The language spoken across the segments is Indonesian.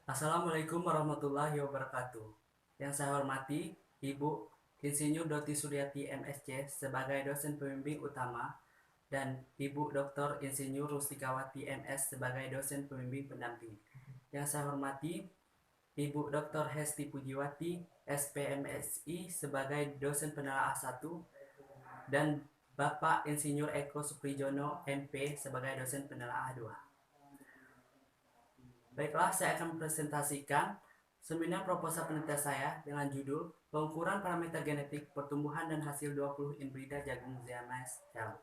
Assalamualaikum warahmatullahi wabarakatuh. Yang saya hormati Ibu Insinyur Doti Suryati MSc sebagai dosen pembimbing utama dan Ibu Dr. Insinyur Rustikawati MS sebagai dosen pembimbing pendamping. Yang saya hormati Ibu Dr. Hesti Pujiwati SPMSI sebagai dosen penelaah 1 dan Bapak Insinyur Eko Suprijono MP sebagai dosen penelaah 2. Baiklah, saya akan presentasikan seminar proposal penelitian saya dengan judul Pengukuran Parameter Genetik Pertumbuhan dan Hasil 20 Inbrida Jagung Zeamice L.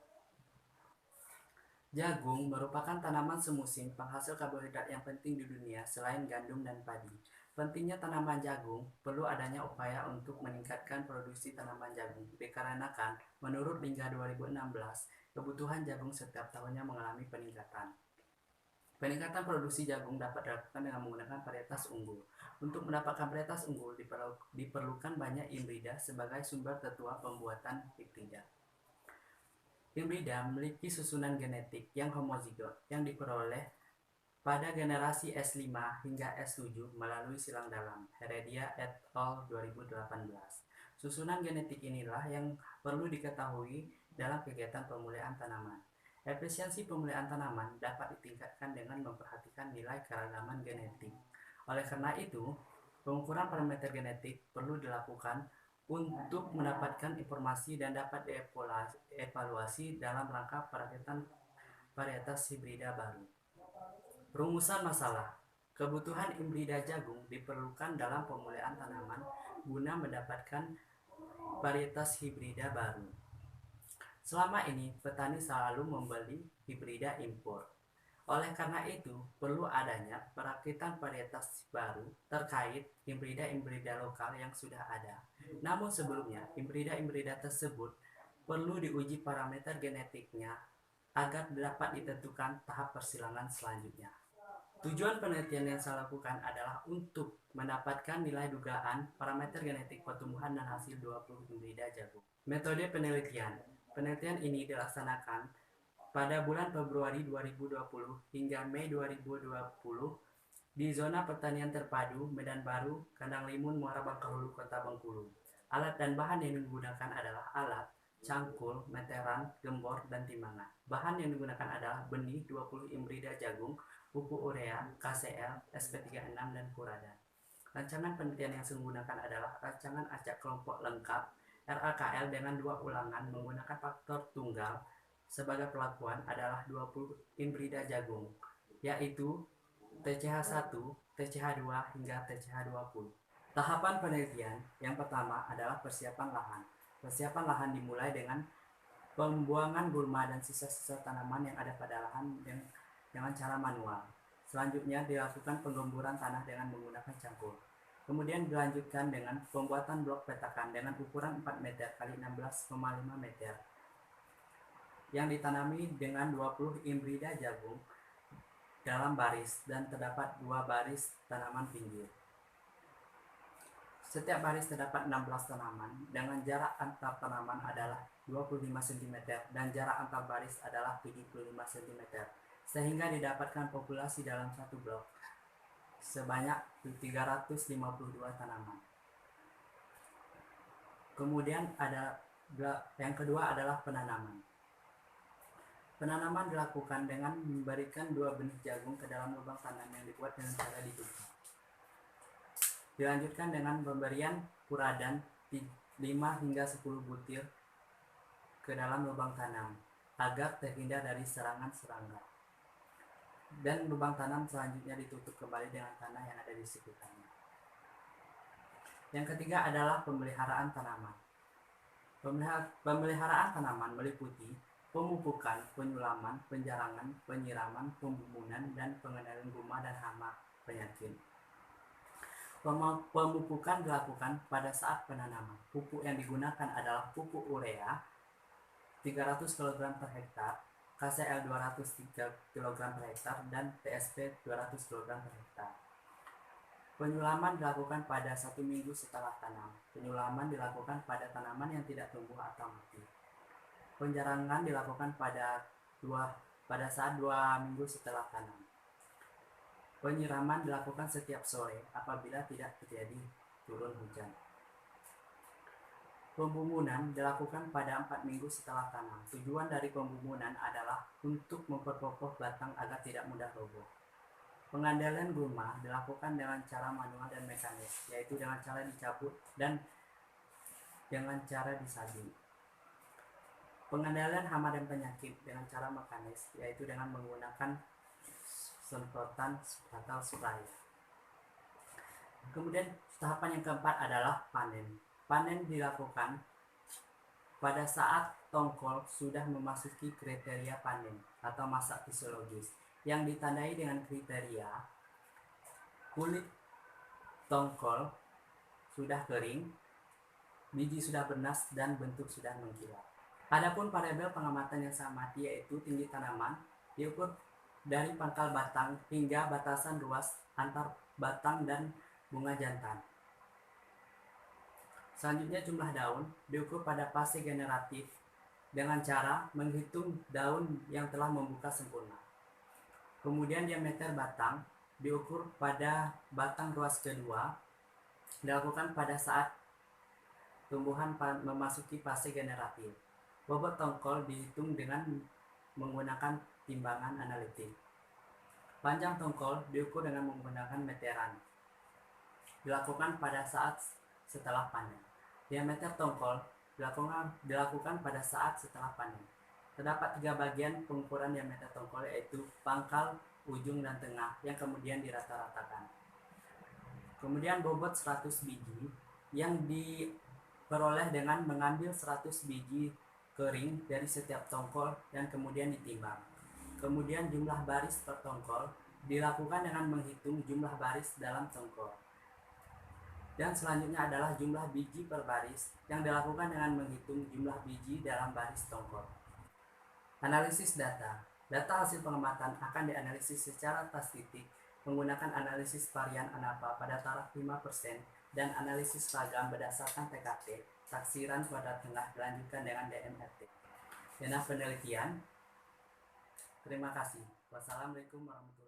Jagung merupakan tanaman semusim penghasil karbohidrat yang penting di dunia selain gandum dan padi. Pentingnya tanaman jagung perlu adanya upaya untuk meningkatkan produksi tanaman jagung dikarenakan menurut Lingga 2016 kebutuhan jagung setiap tahunnya mengalami peningkatan. Peningkatan produksi jagung dapat dilakukan dengan menggunakan varietas unggul. Untuk mendapatkan varietas unggul diperlukan banyak inbrida sebagai sumber tertua pembuatan hibrida. Hibrida memiliki susunan genetik yang homozigot yang diperoleh pada generasi S5 hingga S7 melalui silang dalam Heredia et al. 2018. Susunan genetik inilah yang perlu diketahui dalam kegiatan pemulihan tanaman. Efisiensi pemulihan tanaman dapat ditingkatkan dengan memperhatikan nilai keragaman genetik. Oleh karena itu, pengukuran parameter genetik perlu dilakukan untuk mendapatkan informasi dan dapat dievaluasi dalam rangka perakhiran varietas hibrida baru. Rumusan masalah. Kebutuhan inbrida jagung diperlukan dalam pemulihan tanaman guna mendapatkan varietas hibrida baru. Selama ini, petani selalu membeli hibrida impor. Oleh karena itu, perlu adanya perakitan varietas baru terkait hibrida-hibrida lokal yang sudah ada. Namun sebelumnya, hibrida-hibrida tersebut perlu diuji parameter genetiknya agar dapat ditentukan tahap persilangan selanjutnya. Tujuan penelitian yang saya lakukan adalah untuk mendapatkan nilai dugaan parameter genetik pertumbuhan dan hasil 20 hibrida jagung. Metode penelitian. Penelitian ini dilaksanakan pada bulan Februari 2020 hingga Mei 2020 di zona pertanian terpadu Medan Baru, Kandang Limun, Muara Bangkahulu, Kota Bengkulu. Alat dan bahan yang digunakan adalah alat, cangkul, meteran, gembor, dan timbangan. Bahan yang digunakan adalah benih 20 imbrida jagung, pupuk urea, KCl, SP36, dan furadan. Rancangan penelitian yang saya gunakan adalah rancangan acak kelompok lengkap RAKL dengan 2 ulangan menggunakan faktor tunggal sebagai pelakuan adalah 20 inbrida jagung, yaitu TCH1, TCH2 hingga TCH20. Tahapan penelitian yang pertama adalah persiapan lahan. Persiapan lahan dimulai dengan pembuangan gulma dan sisa-sisa tanaman yang ada pada lahan dengan cara manual. Selanjutnya dilakukan penggemburan tanah dengan menggunakan cangkul. Kemudian dilanjutkan dengan pembuatan blok petakan dengan ukuran 4 meter x 16,5 meter yang ditanami dengan 20 imbrida jagung dalam baris dan terdapat 2 baris tanaman pinggir. Setiap baris terdapat 16 tanaman dengan jarak antar tanaman adalah 25 cm dan jarak antar baris adalah 75 cm sehingga didapatkan populasi dalam satu blok sebanyak 352 tanaman. Kemudian yang kedua adalah penanaman. Penanaman dilakukan dengan memberikan 2 benih jagung ke dalam lubang tanam yang dibuat dengan cara ditutup. Dilanjutkan dengan pemberian furadan 5 hingga 10 butir ke dalam lubang tanam agar terhindar dari serangan serangga. Dan lubang tanam selanjutnya ditutup kembali dengan tanah yang ada di sekitarnya. Yang ketiga adalah pemeliharaan tanaman. Pemeliharaan tanaman meliputi pemupukan, penyulaman, penjarangan, penyiraman, pembumbunan, dan pengendalian guma dan hama penyakit. Pemupukan dilakukan pada saat penanaman. Pupuk yang digunakan adalah pupuk urea 300 kg per hektar, KCl 203 kg per hektar, dan TSP 200 kg per hektar. Penyulaman dilakukan pada 1 minggu setelah tanam. Penyulaman dilakukan pada tanaman yang tidak tumbuh atau mati. Penjarangan dilakukan pada saat 2 minggu setelah tanam. Penyiraman dilakukan setiap sore apabila tidak terjadi turun hujan. Pembumunan dilakukan pada 4 minggu setelah tanam. Tujuan dari pembumunan adalah untuk memperkokoh batang agar tidak mudah roboh. Pengandaian gulma dilakukan dengan cara manual dan mekanis, yaitu dengan cara dicabut dan dengan cara disaring. Pengandaian hama dan penyakit dengan cara mekanis, yaitu dengan menggunakan semprotan atau spray. Kemudian tahapan yang keempat adalah panen. Panen dilakukan pada saat tongkol sudah memasuki kriteria panen atau masa fisiologis, yang ditandai dengan kriteria kulit tongkol sudah kering, biji sudah bernas, dan bentuk sudah mengkilap. Adapun variabel pengamatan yang sama yaitu tinggi tanaman diukur dari pangkal batang hingga batasan luas antar batang dan bunga jantan. Selanjutnya jumlah daun diukur pada fase generatif dengan cara menghitung daun yang telah membuka sempurna. Kemudian diameter batang diukur pada batang ruas kedua, dilakukan pada saat tumbuhan memasuki fase generatif. Bobot tongkol dihitung dengan menggunakan timbangan analitik. Panjang tongkol diukur dengan menggunakan meteran. Dilakukan pada saat setelah panen. Diameter tongkol dilakukan pada saat setelah panen. Terdapat 3 bagian pengukuran diameter tongkol, yaitu pangkal, ujung, dan tengah, yang kemudian dirata-ratakan. Kemudian bobot 100 biji yang diperoleh dengan mengambil 100 biji kering dari setiap tongkol dan kemudian ditimbang. Kemudian jumlah baris per tongkol dilakukan dengan menghitung jumlah baris dalam tongkol. Dan selanjutnya adalah jumlah biji per baris yang dilakukan dengan menghitung jumlah biji dalam baris tongkol. Analisis data. Data hasil pengamatan akan dianalisis secara tasditik menggunakan analisis varian ANAPA pada taraf 5% dan analisis ragam berdasarkan TKT, taksiran kuadrat tengah, dilanjutkan dengan DMRT. Denah penelitian. Terima kasih. Wassalamualaikum warahmatullahi wabarakatuh.